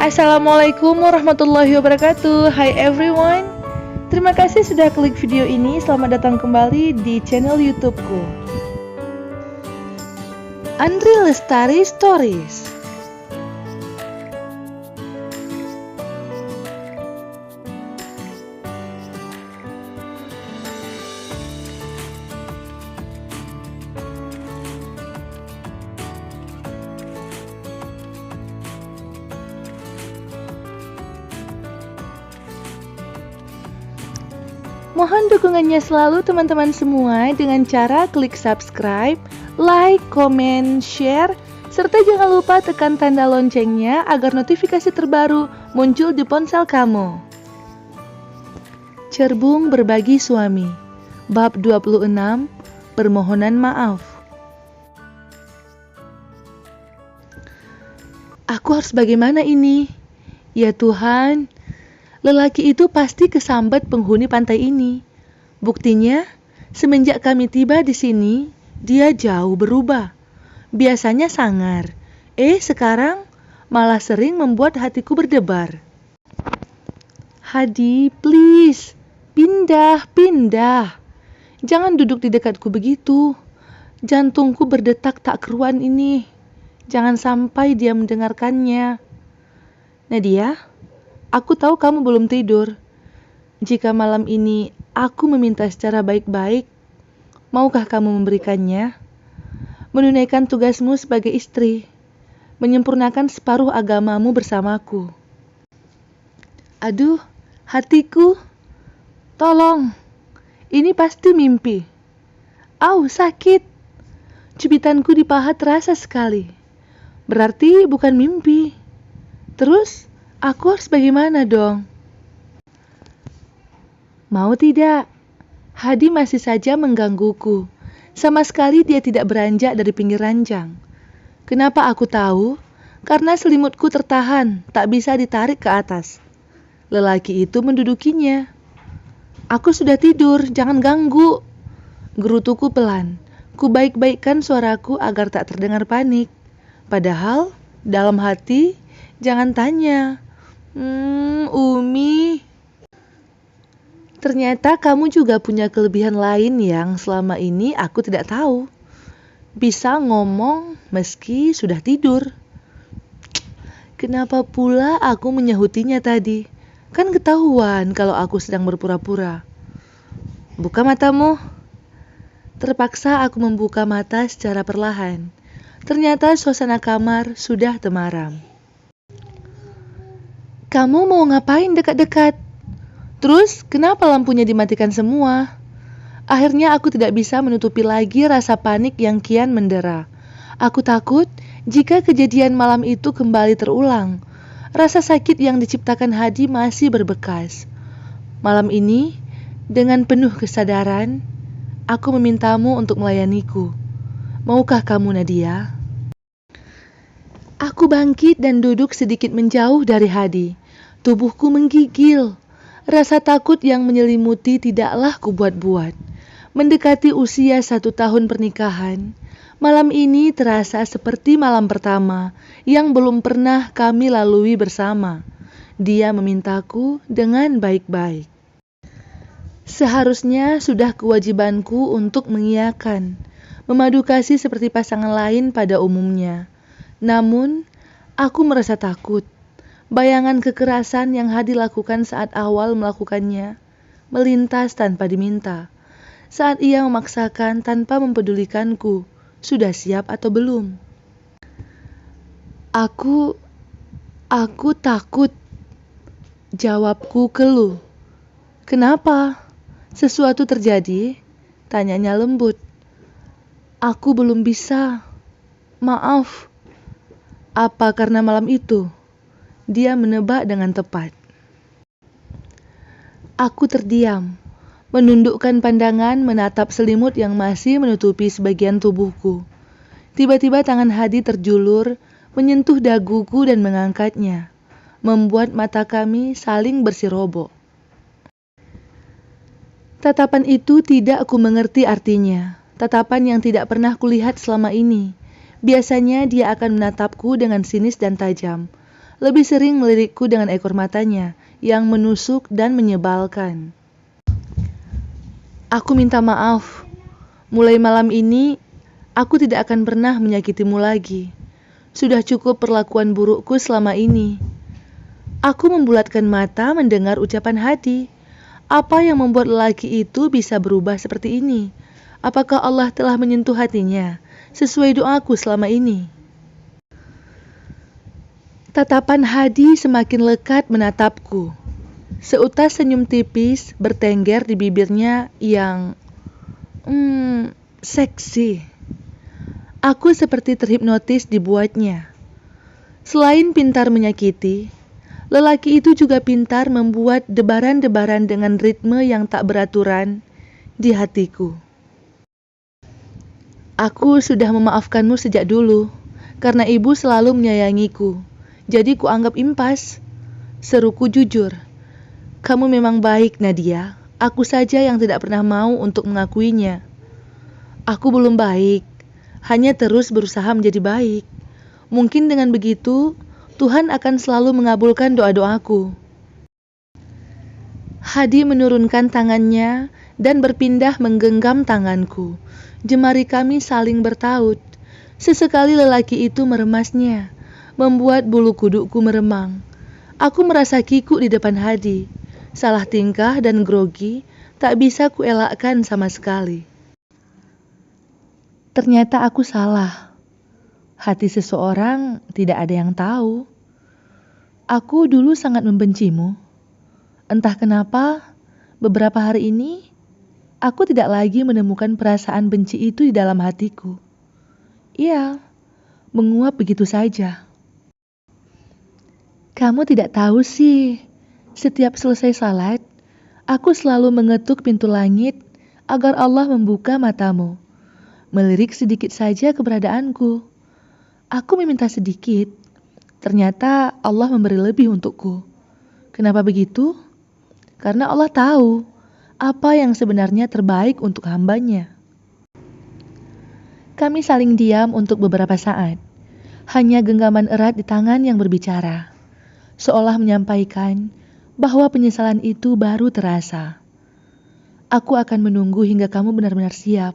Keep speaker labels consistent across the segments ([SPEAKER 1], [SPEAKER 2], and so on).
[SPEAKER 1] Assalamualaikum warahmatullahi wabarakatuh. Hai everyone. Terima kasih sudah klik video ini. Selamat datang kembali di channel YouTubeku. Andri Lestari Stories. Mohon dukungannya selalu teman-teman semua dengan cara klik subscribe, like, komen, share, serta jangan lupa tekan tanda loncengnya agar notifikasi terbaru muncul di ponsel kamu. Cerbung Berbagi Suami, Bab 26, Permohonan Maaf. Aku harus bagaimana ini? Ya Tuhan, lelaki itu pasti kesambat penghuni pantai ini. Buktinya, semenjak kami tiba di sini, dia jauh berubah. Biasanya sangar, sekarang malah sering membuat hatiku berdebar. Hadi, please, pindah. Jangan duduk di dekatku begitu. Jantungku berdetak tak keruan ini. Jangan sampai dia mendengarkannya. Nadia, aku tahu kamu belum tidur. Jika malam ini aku meminta secara baik-baik, maukah kamu memberikannya? Menunaikan tugasmu sebagai istri, menyempurnakan separuh agamamu bersamaku. Aduh, hatiku, tolong, ini pasti mimpi. Au, sakit. Cubitanku di paha terasa sekali. Berarti bukan mimpi. Terus, aku harus bagaimana dong? Mau tidak? Hadi masih saja menggangguku. Sama sekali dia tidak beranjak dari pinggir ranjang. Kenapa aku tahu? Karena selimutku tertahan, tak bisa ditarik ke atas. Lelaki itu mendudukinya. Aku sudah tidur, jangan ganggu. Gerutuku pelan. Ku baik-baikkan suaraku agar tak terdengar panik. Padahal, dalam hati, jangan tanya. Umi. Ternyata kamu juga punya kelebihan lain yang selama ini aku tidak tahu. Bisa ngomong meski sudah tidur. Kenapa pula aku menyahutinya tadi? Kan ketahuan kalau aku sedang berpura-pura. Buka matamu. Terpaksa aku membuka mata secara perlahan. Ternyata suasana kamar sudah temaram. Kamu mau ngapain dekat-dekat? Terus, kenapa lampunya dimatikan semua? Akhirnya aku tidak bisa menutupi lagi rasa panik yang kian mendera. Aku takut jika kejadian malam itu kembali terulang. Rasa sakit yang diciptakan Hadi masih berbekas. Malam ini, dengan penuh kesadaran, aku memintamu untuk melayaniku. Maukah kamu, Nadia? Aku bangkit dan duduk sedikit menjauh dari Hadi. Tubuhku menggigil. Rasa takut yang menyelimuti tidaklah kubuat-buat. Mendekati usia 1 tahun pernikahan, malam ini terasa seperti malam pertama yang belum pernah kami lalui bersama. Dia memintaku dengan baik-baik. Seharusnya sudah kewajibanku untuk mengiyakan, memadu kasih seperti pasangan lain pada umumnya. Namun, aku merasa takut. Bayangan kekerasan yang Hadi lakukan saat awal melakukannya melintas tanpa diminta. Saat ia memaksakan tanpa mempedulikanku, sudah siap atau belum. Aku takut. Jawabku keluh. Kenapa? Sesuatu terjadi? Tanyanya lembut. Aku belum bisa. Maaf. Apa karena malam itu? Dia menebak dengan tepat. Aku terdiam, menundukkan pandangan menatap selimut yang masih menutupi sebagian tubuhku. Tiba-tiba tangan Hadi terjulur, menyentuh daguku dan mengangkatnya, membuat mata kami saling bersirobok. Tatapan itu tidak aku mengerti artinya, tatapan yang tidak pernah kulihat selama ini. Biasanya dia akan menatapku dengan sinis dan tajam. lebih sering melirikku dengan ekor matanya yang menusuk dan menyebalkan. Aku minta maaf. Mulai malam ini, aku tidak akan pernah menyakitimu lagi. Sudah cukup perlakuan burukku selama ini. Aku membulatkan mata mendengar ucapan Hadi. Apa yang membuat lelaki itu bisa berubah seperti ini? Apakah Allah telah menyentuh hatinya sesuai doaku selama ini? Tatapan Hadi semakin lekat menatapku. Seutas senyum tipis bertengger di bibirnya yang seksi. Aku seperti terhipnotis dibuatnya. Selain pintar menyakiti, lelaki itu juga pintar membuat debaran-debaran dengan ritme yang tak beraturan di hatiku. Aku sudah memaafkanmu sejak dulu, karena ibu selalu menyayangiku. Jadi kuanggap impas. Seruku jujur. Kamu memang baik, Nadia. Aku saja yang tidak pernah mau untuk mengakuinya. Aku belum baik, hanya terus berusaha menjadi baik. Mungkin dengan begitu, Tuhan akan selalu mengabulkan doa-doaku. Hadi menurunkan tangannya dan berpindah menggenggam tanganku. Jemari kami saling bertaut. Sesekali lelaki itu meremasnya, membuat bulu kudukku meremang. Aku merasa kikuk di depan Hadi. Salah tingkah dan grogi tak bisa kuelakkan sama sekali. Ternyata aku salah. Hati seseorang tidak ada yang tahu. Aku dulu sangat membencimu. Entah kenapa, beberapa hari ini, aku tidak lagi menemukan perasaan benci itu di dalam hatiku. Iya, menguap begitu saja. Kamu tidak tahu sih, setiap selesai salat, aku selalu mengetuk pintu langit agar Allah membuka matamu. Melirik sedikit saja keberadaanku. Aku meminta sedikit, ternyata Allah memberi lebih untukku. Kenapa begitu? Karena Allah tahu apa yang sebenarnya terbaik untuk hambanya. Kami saling diam untuk beberapa saat. Hanya genggaman erat di tangan yang berbicara. Seolah menyampaikan bahwa penyesalan itu baru terasa. Aku akan menunggu hingga kamu benar-benar siap.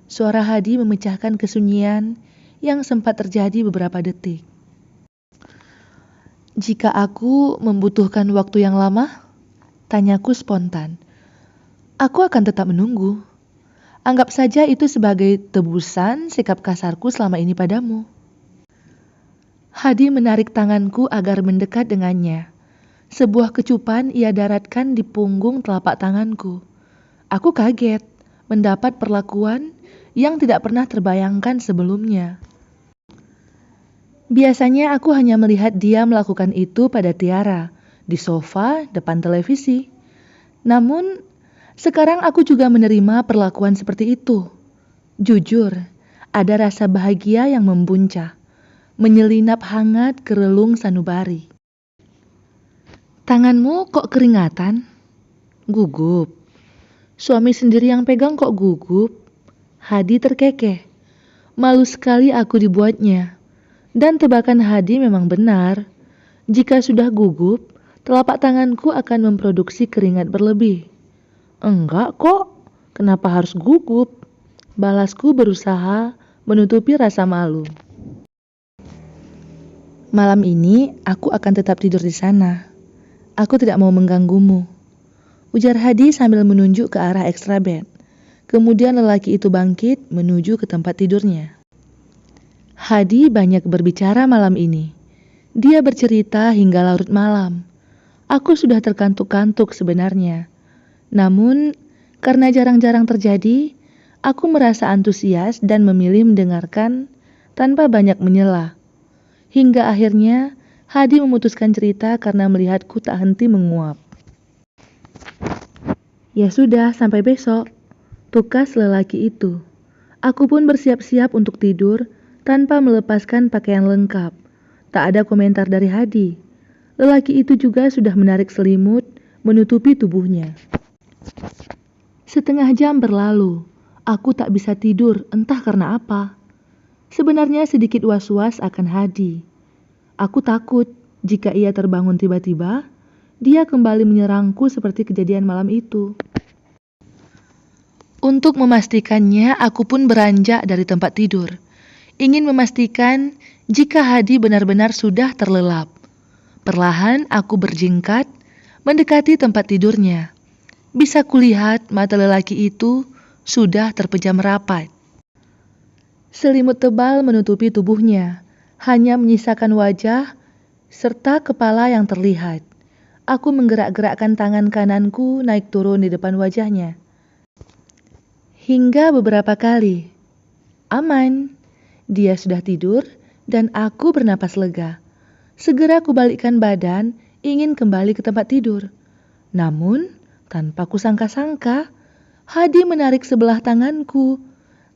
[SPEAKER 1] Suara Hadi memecahkan kesunyian yang sempat terjadi beberapa detik. Jika aku membutuhkan waktu yang lama, tanyaku spontan. Aku akan tetap menunggu. Anggap saja itu sebagai tebusan sikap kasarku selama ini padamu. Hadi menarik tanganku agar mendekat dengannya. Sebuah kecupan ia daratkan di punggung telapak tanganku. Aku kaget mendapat perlakuan yang tidak pernah terbayangkan sebelumnya. Biasanya aku hanya melihat dia melakukan itu pada Tiara, di sofa depan televisi. Namun, sekarang aku juga menerima perlakuan seperti itu. Jujur, ada rasa bahagia yang membuncah, menyelinap hangat ke relung sanubari. Tanganmu kok keringatan? Gugup. Suami sendiri yang pegang kok gugup? Hadi terkekeh. Malu sekali aku dibuatnya. Dan tebakan Hadi memang benar. Jika sudah gugup, telapak tanganku akan memproduksi keringat berlebih. Enggak kok, kenapa harus gugup? Balasku berusaha menutupi rasa malu. Malam ini aku akan tetap tidur di sana. Aku tidak mau mengganggumu. Ujar Hadi sambil menunjuk ke arah extra bed. Kemudian lelaki itu bangkit menuju ke tempat tidurnya. Hadi banyak berbicara malam ini. Dia bercerita hingga larut malam. Aku sudah terkantuk-kantuk sebenarnya. Namun, karena jarang-jarang terjadi, aku merasa antusias dan memilih mendengarkan tanpa banyak menyela. Hingga akhirnya, Hadi memutuskan cerita karena melihatku tak henti menguap. Ya sudah, sampai besok. Tukas lelaki itu. Aku pun bersiap-siap untuk tidur tanpa melepaskan pakaian lengkap. Tak ada komentar dari Hadi. Lelaki itu juga sudah menarik selimut menutupi tubuhnya. Setengah jam berlalu. Aku tak bisa tidur entah karena apa. Sebenarnya sedikit was-was akan Hadi. Aku takut Jika ia terbangun tiba-tiba, dia kembali menyerangku seperti kejadian malam itu. Untuk memastikannya, aku pun beranjak dari tempat tidur. Ingin memastikan jika Hadi benar-benar sudah terlelap. Perlahan aku berjingkat, mendekati tempat tidurnya. Bisa kulihat mata lelaki itu sudah terpejam rapat. Selimut tebal menutupi tubuhnya, hanya menyisakan wajah serta kepala yang terlihat. Aku menggerak-gerakkan tangan kananku naik turun di depan wajahnya. Hingga beberapa kali. Aman. Dia sudah tidur dan aku bernapas lega. Segera kubalikkan badan, ingin kembali ke tempat tidur. Namun, tanpa kusangka-sangka, Hadi menarik sebelah tanganku.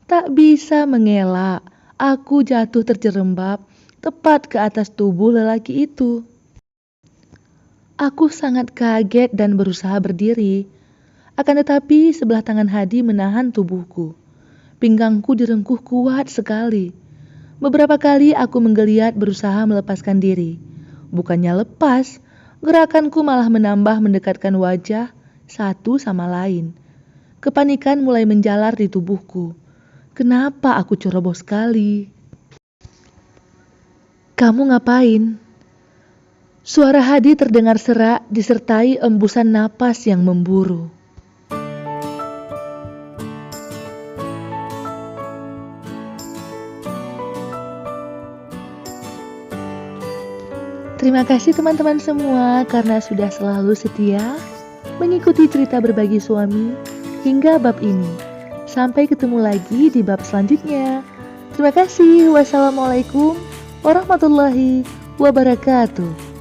[SPEAKER 1] Tak bisa mengelak, aku jatuh terjerembab tepat ke atas tubuh lelaki itu. Aku sangat kaget dan berusaha berdiri. Akan tetapi sebelah tangan Hadi menahan tubuhku. Pinggangku direngkuh kuat sekali. Beberapa kali aku menggeliat berusaha melepaskan diri. Bukannya lepas, gerakanku malah menambah mendekatkan wajah satu sama lain. Kepanikan mulai menjalar di tubuhku. Kenapa aku ceroboh sekali? Kamu ngapain? Suara Hadi terdengar serak disertai embusan napas yang memburu. Terima kasih teman-teman semua karena sudah selalu setia mengikuti cerita berbagi suami hingga bab ini. Sampai ketemu lagi di bab selanjutnya. Terima kasih. Wassalamualaikum warahmatullahi wabarakatuh.